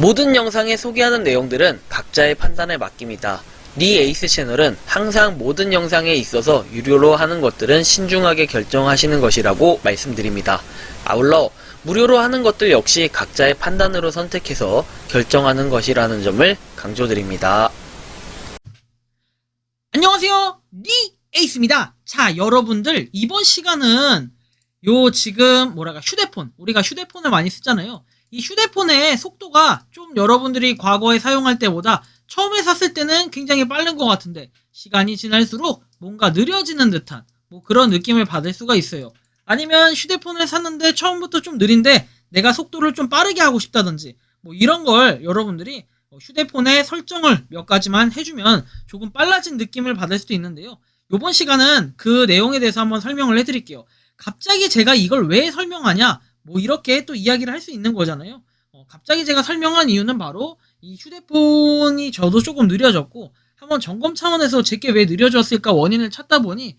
모든 영상에 소개하는 내용들은 각자의 판단에 맡깁니다. 니 에이스 채널은 항상 모든 영상에 있어서 유료로 하는 것들은 신중하게 결정하시는 것이라고 말씀드립니다. 아울러 무료로 하는 것들 역시 각자의 판단으로 선택해서 결정하는 것이라는 점을 강조드립니다. 안녕하세요, 니 에이스입니다. 자, 여러분들 이번 시간은 지금 휴대폰, 우리가 휴대폰을 많이 쓰잖아요. 이 휴대폰의 속도가 좀 여러분들이 과거에 사용할 때보다 처음에 샀을 때는 굉장히 빠른 것 같은데 시간이 지날수록 뭔가 느려지는 듯한 그런 느낌을 받을 수가 있어요. 아니면 휴대폰을 샀는데 처음부터 좀 느린데 내가 속도를 좀 빠르게 하고 싶다든지 이런 걸 여러분들이 휴대폰의 설정을 몇 가지만 해주면 조금 빨라진 느낌을 받을 수도 있는데요. 이번 시간은 그 내용에 대해서 한번 설명을 해드릴게요. 갑자기 제가 이걸 왜 설명하냐, 이렇게 또 이야기를 할 수 있는 거잖아요. 갑자기 제가 설명한 이유는 바로 이 휴대폰이 저도 조금 느려졌고 한번 점검 차원에서 제게 왜 느려졌을까 원인을 찾다 보니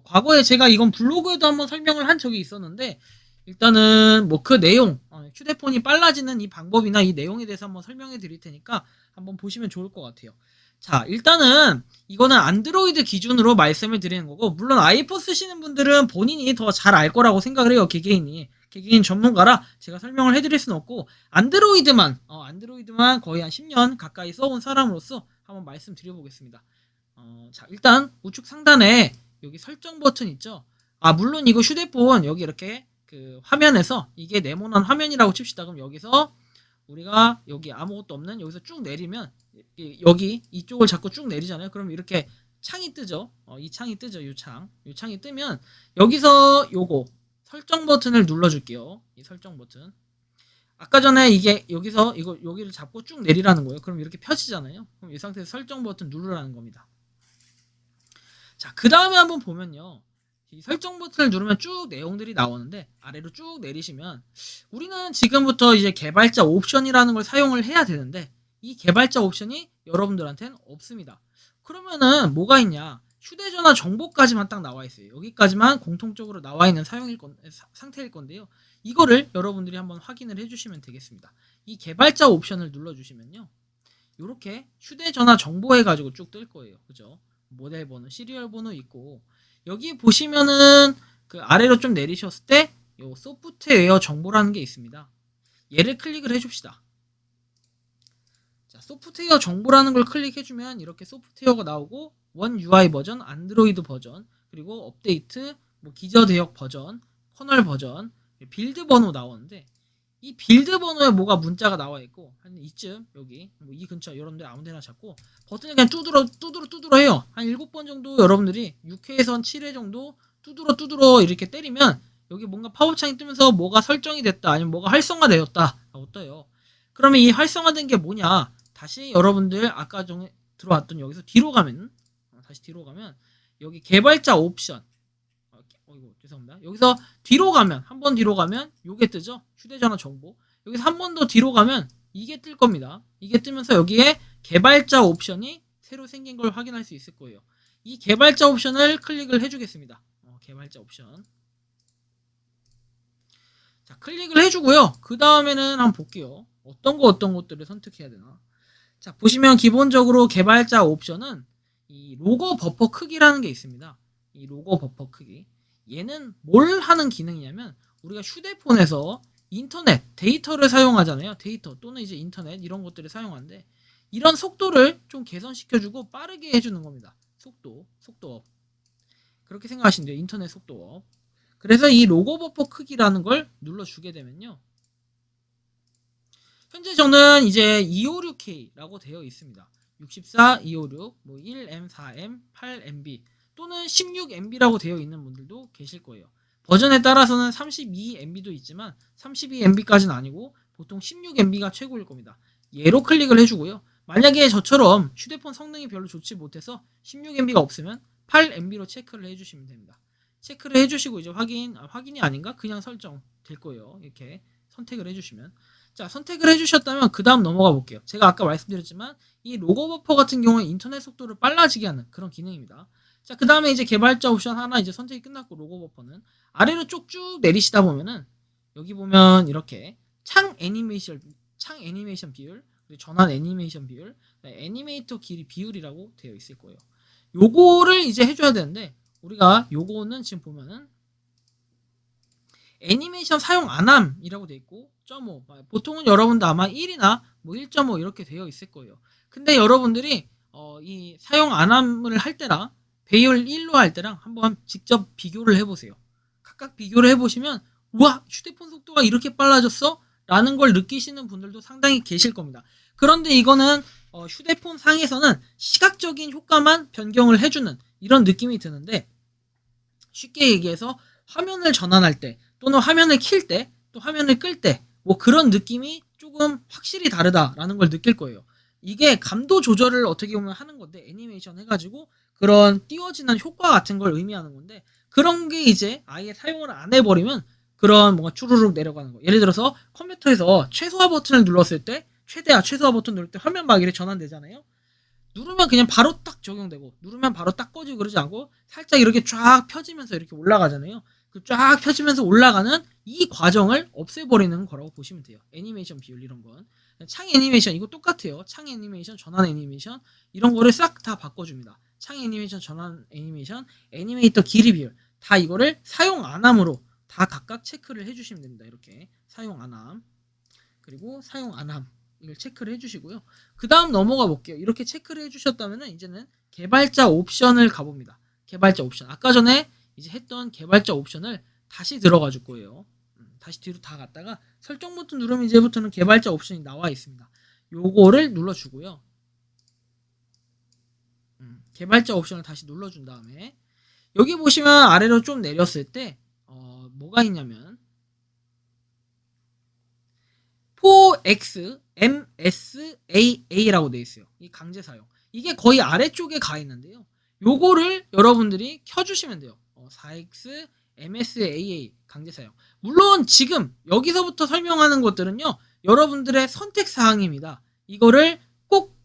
과거에 제가 이건 블로그에도 한번 설명을 한 적이 있었는데 일단은 그 내용, 휴대폰이 빨라지는 이 방법이나 이 내용에 대해서 한번 설명해 드릴 테니까 한번 보시면 좋을 것 같아요. 자, 일단은 이거는 안드로이드 기준으로 말씀을 드리는 거고, 물론 아이폰 쓰시는 분들은 본인이 더 잘 알 거라고 생각을 해요. 개개인 전문가라 제가 설명을 해드릴 수는 없고, 안드로이드만 거의 한 10년 가까이 써온 사람으로서 한번 말씀드려보겠습니다. 자, 일단 우측 상단에 여기 설정 버튼 있죠. 물론 이거 휴대폰 여기 이렇게 그 화면에서 이게 네모난 화면이라고 칩시다. 그럼 여기서 우리가 여기 아무것도 없는 여기서 쭉 내리면 여기 이쪽을 자꾸 쭉 내리잖아요. 그럼 이렇게 창이 뜨죠. 이 창이 뜨죠. 이 창이 뜨면 여기서 요거 설정 버튼을 눌러줄게요. 이 설정 버튼. 아까 전에 이게 여기서 여기를 잡고 쭉 내리라는 거예요. 그럼 이렇게 펴지잖아요. 그럼 이 상태에서 설정 버튼 누르라는 겁니다. 자, 그 다음에 한번 보면요. 이 설정 버튼을 누르면 쭉 내용들이 나오는데 아래로 쭉 내리시면 우리는 지금부터 이제 개발자 옵션이라는 걸 사용을 해야 되는데 이 개발자 옵션이 여러분들한테는 없습니다. 그러면은 뭐가 있냐? 휴대전화 정보까지만 딱 나와 있어요. 여기까지만 공통적으로 나와 있는 상태일 건데요. 이거를 여러분들이 한번 확인을 해주시면 되겠습니다. 이 개발자 옵션을 눌러주시면요. 이렇게 휴대전화 정보 해가지고 쭉 뜰 거예요. 그죠? 모델 번호, 시리얼 번호 있고 여기 보시면은 그 아래로 좀 내리셨을 때 요 소프트웨어 정보라는 게 있습니다. 얘를 클릭을 해줍시다. 자, 소프트웨어 정보라는 걸 클릭해주면 이렇게 소프트웨어가 나오고 원 UI 버전, 안드로이드 버전, 그리고 업데이트, 기저 대역 버전, 커널 버전, 빌드 번호 나오는데 이 빌드 번호에 뭐가 문자가 나와 있고 한 이쯤 여기 이 근처 여러분들 아무데나 잡고 버튼을 그냥 두드러 해요. 한 7번 정도 여러분들이 6회에선 7회 정도 두드러 이렇게 때리면 여기 뭔가 팝업창이 뜨면서 뭐가 설정이 됐다 아니면 뭐가 활성화되었다 라고 떠요. 그러면 이 활성화된 게 뭐냐, 다시 여러분들 아까 전에 들어왔던 여기서 뒤로 가면 여기 개발자 옵션, 죄송합니다. 여기서 한 번 뒤로 가면 요게 뜨죠. 휴대전화 정보. 여기서 한 번 더 뒤로 가면 이게 뜰 겁니다. 이게 뜨면서 여기에 개발자 옵션이 새로 생긴 걸 확인할 수 있을 거예요. 이 개발자 옵션을 클릭을 해주겠습니다. 개발자 옵션. 자, 클릭을 해주고요. 그 다음에는 한번 볼게요. 어떤 것들을 선택해야 되나. 자, 보시면 기본적으로 개발자 옵션은 이 로고 버퍼 크기라는 게 있습니다. 이 로고 버퍼 크기. 얘는 뭘 하는 기능이냐면 우리가 휴대폰에서 인터넷, 데이터를 사용하잖아요. 데이터 또는 이제 인터넷 이런 것들을 사용하는데 이런 속도를 좀 개선시켜주고 빠르게 해주는 겁니다. 속도업. 그렇게 생각하시면 돼요. 인터넷 속도업. 그래서 이 로고 버퍼 크기라는 걸 눌러주게 되면요. 현재 저는 이제 256K라고 되어 있습니다. 64, 256, 1M, 4M, 8MB 또는 16MB라고 되어 있는 분들도 계실 거예요. 버전에 따라서는 32MB도 있지만 32MB까지는 아니고 보통 16MB가 최고일 겁니다. 얘로 클릭을 해주고요. 만약에 저처럼 휴대폰 성능이 별로 좋지 못해서 16MB가 없으면 8MB로 체크를 해주시면 됩니다. 체크를 해주시고 이제 확인이 아닌가? 그냥 설정 될 거예요. 이렇게 선택을 해주시면. 자, 선택을 해주셨다면 그 다음 넘어가 볼게요. 제가 아까 말씀드렸지만 이 로고 버퍼 같은 경우는 인터넷 속도를 빨라지게 하는 그런 기능입니다. 자, 그 다음에 이제 개발자 옵션 하나 이제 선택이 끝났고 로고 버퍼는 아래로 쭉쭉 내리시다 보면은 여기 보면 이렇게 창 창 애니메이션 비율, 그리고 전환 애니메이션 비율, 애니메이터 길이 비율이라고 되어 있을 거예요. 요거를 이제 해줘야 되는데 우리가 요거는 지금 보면은 애니메이션 사용 안함이라고 되어 있고 0.5 보통은 여러분도 아마 1이나 뭐 1.5 이렇게 되어 있을 거예요. 근데 여러분들이 이 사용 안함을 할 때랑 배율 1로 할 때랑 한번 직접 비교를 해보세요. 각각 비교를 해보시면 우와 휴대폰 속도가 이렇게 빨라졌어? 라는 걸 느끼시는 분들도 상당히 계실 겁니다. 그런데 이거는 휴대폰 상에서는 시각적인 효과만 변경을 해주는 이런 느낌이 드는데 쉽게 얘기해서 화면을 전환할 때 또는 화면을 킬 때 또 화면을 끌 때 뭐 그런 느낌이 조금 확실히 다르다라는 걸 느낄 거예요. 이게 감도 조절을 어떻게 보면 하는 건데 애니메이션 해가지고 그런 띄워지는 효과 같은 걸 의미하는 건데 그런 게 이제 아예 사용을 안 해버리면 그런 뭔가 주르륵 내려가는 거. 예를 들어서 컴퓨터에서 최소화 버튼을 눌렀을 때 최대화 최소화 버튼 누를 때 화면 막 이렇게 전환되잖아요. 누르면 그냥 바로 딱 적용되고 누르면 바로 딱 꺼지고 그러지 않고 살짝 이렇게 쫙 펴지면서 이렇게 올라가잖아요. 그 쫙 펴지면서 올라가는 이 과정을 없애버리는 거라고 보시면 돼요. 애니메이션 비율 이런 건. 창 애니메이션 이거 똑같아요. 창 애니메이션, 전환 애니메이션 이런 거를 싹 다 바꿔줍니다. 창 애니메이션, 전환 애니메이션, 애니메이터 길이 비율 다 이거를 사용 안함으로 다 각각 체크를 해주시면 됩니다. 이렇게 사용 안함 그리고 사용 안함 이걸 체크를 해주시고요. 그 다음 넘어가 볼게요. 이렇게 체크를 해주셨다면 이제는 개발자 옵션을 가봅니다. 개발자 옵션 아까 전에 이제 했던 개발자 옵션을 다시 들어가 줄 거예요. 다시 뒤로 다 갔다가 설정 버튼 누르면 이제부터는 개발자 옵션이 나와 있습니다. 요거를 눌러주고요. 개발자 옵션을 다시 눌러준 다음에 여기 보시면 아래로 좀 내렸을 때 뭐가 있냐면 4X MSAA라고 되어 있어요. 이 강제 사용. 이게 거의 아래쪽에 가 있는데요. 요거를 여러분들이 켜주시면 돼요. 4X MSAA 강제 사용. 물론 지금 여기서부터 설명하는 것들은요. 여러분들의 선택 사항입니다. 이거를 꼭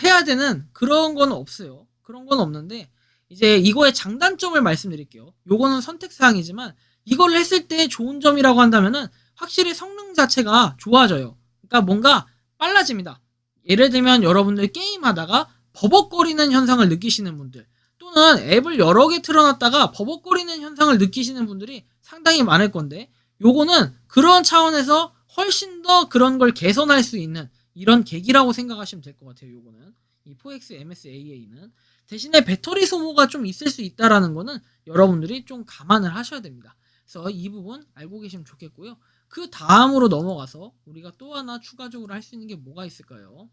해야 되는 그런 건 없어요. 그런 건 없는데 이제 이거의 장단점을 말씀드릴게요. 요거는 선택 사항이지만 이걸 했을 때 좋은 점이라고 한다면은 확실히 성능 자체가 좋아져요. 그러니까 뭔가 빨라집니다. 예를 들면 여러분들 게임하다가 버벅거리는 현상을 느끼시는 분들 또는 앱을 여러 개 틀어놨다가 버벅거리는 현상을 느끼시는 분들이 상당히 많을 건데 요거는 그런 차원에서 훨씬 더 그런 걸 개선할 수 있는 이런 계기라고 생각하시면 될 것 같아요. 요거는 이 4X MSAA는 대신에 배터리 소모가 좀 있을 수 있다라는 거는 여러분들이 좀 감안을 하셔야 됩니다. 그래서 이 부분 알고 계시면 좋겠고요. 그 다음으로 넘어가서 우리가 또 하나 추가적으로 할 수 있는 게 뭐가 있을까요?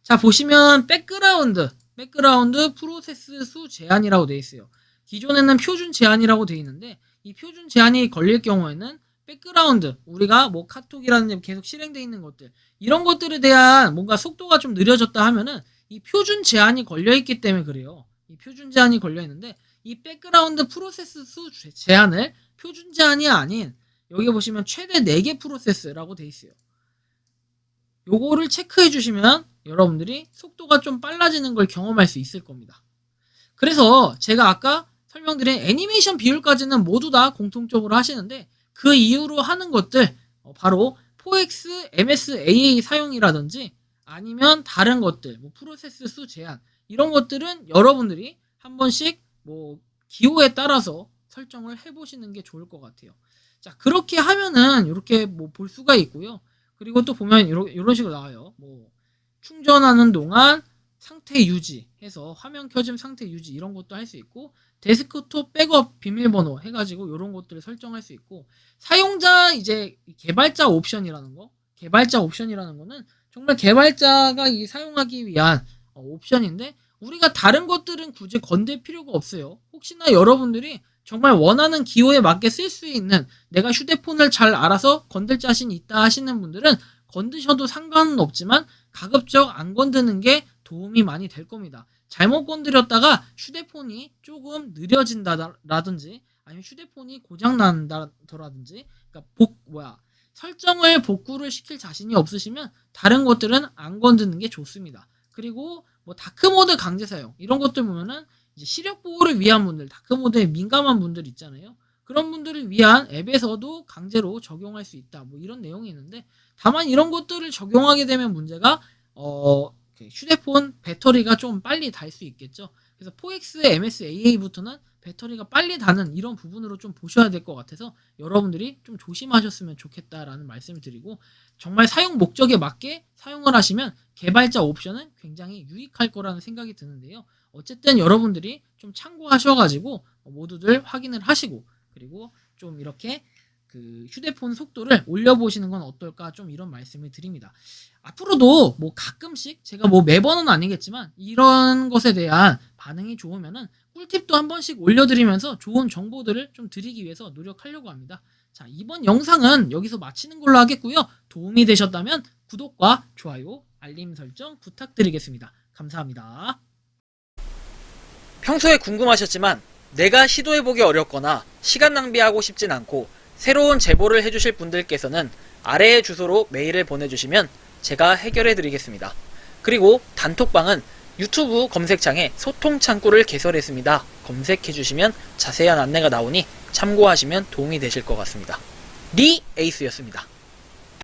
자 보시면 백그라운드 프로세스 수 제한이라고 되어 있어요. 기존에는 표준 제한이라고 되어 있는데 이 표준 제한이 걸릴 경우에는 백그라운드 우리가 뭐 카톡이라든지 계속 실행되어 있는 것들 이런 것들에 대한 뭔가 속도가 좀 느려졌다 하면은 이 표준 제한이 걸려 있기 때문에 그래요. 이 표준 제한이 걸려 있는데 이 백그라운드 프로세스 수 제한을 표준 제한이 아닌 여기 보시면 최대 4개 프로세스라고 되어 있어요. 요거를 체크해 주시면 여러분들이 속도가 좀 빨라지는 걸 경험할 수 있을 겁니다. 그래서 제가 아까 설명드린 애니메이션 비율까지는 모두 다 공통적으로 하시는데 그 이후로 하는 것들 바로 4X MSAA 사용이라든지 아니면 다른 것들 뭐 프로세스 수 제한 이런 것들은 여러분들이 한 번씩 뭐 기호에 따라서 설정을 해보시는 게 좋을 것 같아요. 자 그렇게 하면은 이렇게 뭐 볼 수가 있고요. 그리고 또 보면 이런 식으로 나와요. 뭐 충전하는 동안 상태 유지해서 화면 켜짐 상태 유지 이런 것도 할 수 있고 데스크톱 백업 비밀번호 해가지고 이런 것들을 설정할 수 있고 사용자 이제 개발자 옵션이라는 거는 정말 개발자가 사용하기 위한 옵션인데 우리가 다른 것들은 굳이 건들 필요가 없어요. 혹시나 여러분들이 정말 원하는 기호에 맞게 쓸 수 있는 내가 휴대폰을 잘 알아서 건들 자신이 있다 하시는 분들은 건드셔도 상관은 없지만 가급적 안 건드는 게 도움이 많이 될 겁니다. 잘못 건드렸다가 휴대폰이 조금 느려진다라든지 아니면 휴대폰이 고장난다라든지 그러니까 설정을 복구를 시킬 자신이 없으시면 다른 것들은 안 건드는 게 좋습니다. 그리고 뭐 다크모드 강제 사용 이런 것들 보면은 이제 시력 보호를 위한 분들 다크모드에 민감한 분들 있잖아요. 그런 분들을 위한 앱에서도 강제로 적용할 수 있다. 뭐 이런 내용이 있는데, 다만 이런 것들을 적용하게 되면 문제가 휴대폰 배터리가 좀 빨리 달 수 있겠죠. 그래서 4X MSAA부터는 배터리가 빨리 다는 이런 부분으로 좀 보셔야 될 것 같아서 여러분들이 좀 조심하셨으면 좋겠다라는 말씀을 드리고, 정말 사용 목적에 맞게 사용을 하시면 개발자 옵션은 굉장히 유익할 거라는 생각이 드는데요. 어쨌든 여러분들이 좀 참고하셔가지고 모두들 확인을 하시고, 그리고 좀 이렇게 그 휴대폰 속도를 올려보시는 건 어떨까, 좀 이런 말씀을 드립니다. 앞으로도 뭐 가끔씩 제가 뭐 매번은 아니겠지만 이런 것에 대한 반응이 좋으면은 꿀팁도 한 번씩 올려드리면서 좋은 정보들을 좀 드리기 위해서 노력하려고 합니다. 자, 이번 영상은 여기서 마치는 걸로 하겠고요. 도움이 되셨다면 구독과 좋아요, 알림 설정 부탁드리겠습니다. 감사합니다. 평소에 궁금하셨지만 내가 시도해보기 어렵거나 시간 낭비하고 싶진 않고 새로운 제보를 해주실 분들께서는 아래의 주소로 메일을 보내주시면 제가 해결해드리겠습니다. 그리고 단톡방은 유튜브 검색창에 소통 창구를 개설했습니다. 검색해주시면 자세한 안내가 나오니 참고하시면 도움이 되실 것 같습니다. 리 에이스였습니다.